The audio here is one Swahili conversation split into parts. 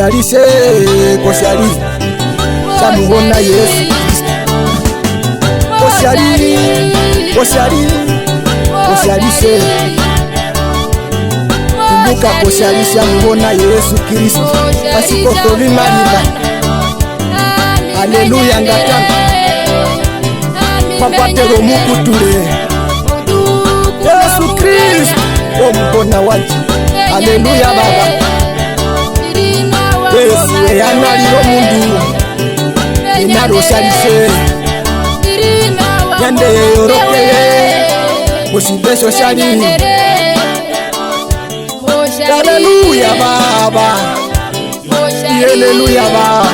Koshalise koshalise chamubona Yesu koshalise kumbuka koshalise mubona Yesu Kristo pasipoko bimalira. Haleluya ngatanga papatero mukutule Yesu Kristo omubona wanje. Haleluya baba Yesu yanaliro mundu inaroshalise yande yorokeye musibeso shali. Haleluya baba haleluya baba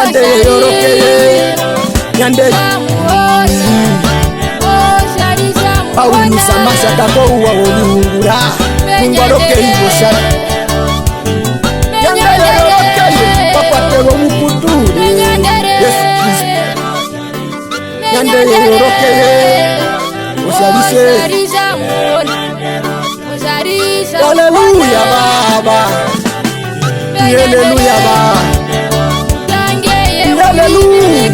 ande yorokeye yande paunusa masaka ko uwa olungura ngoroke ibosha yande yorokeye papatero mukutule Yesu Kristo yande yorokeye koshalise. Haleluya baba haleluya baba haleluya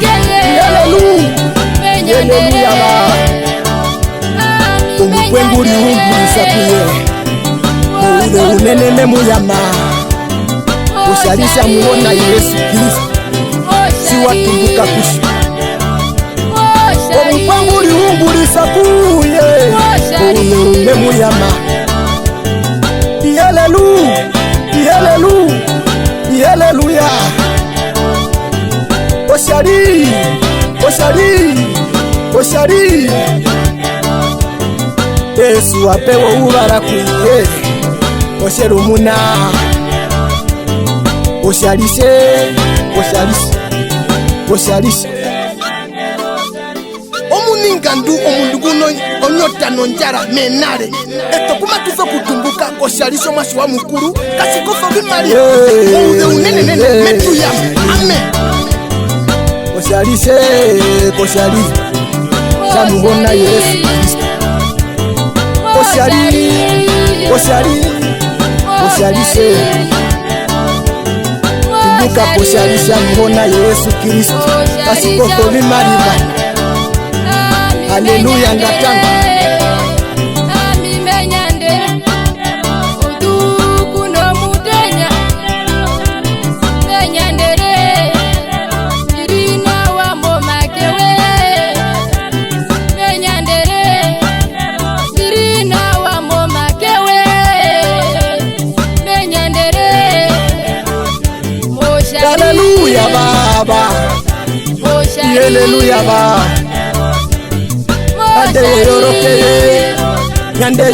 baba umukwenguri humbulisa kuye ule unenene muyama kushalisa muona Yesu Kristo siwatumbuka kushi umukwenguri humbulisa kuye ule unene muyama. Haleluya haleluya haleluya koshali Yesu apewe ubara kuye koshero muna koshalise omuningandu omundu guno onyota nonjara menare eto kuma tuzo kutumbuka koshalisho mwashi wa mukuru kasikofo bimali uude unenenene metu ya amen. Koshalise chamubona Yesu Kristo koshalise kumbuka koshalisa mubona Yesu Kristo kasikofo bimali. Haleluya ngatanga haleluya baba haleluya baba ande yorokeye nyande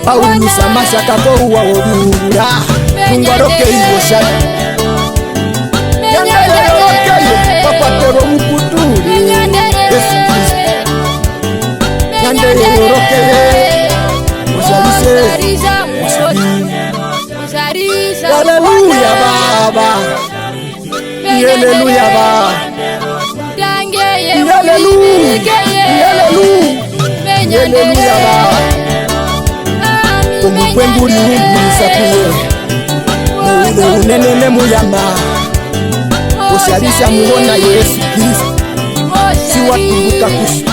paunusa masaka ko uwa olungura ngoroke ibosha yande yorokeye papatero mukutule Yesu Kristo yande yorokeye koshalise. Haleluya baba haleluya baba haleluya baba umukwenguri humbulisa kuye ule unenene muyama koshalisa mubona Yesu Kristo siwatumbuka kushi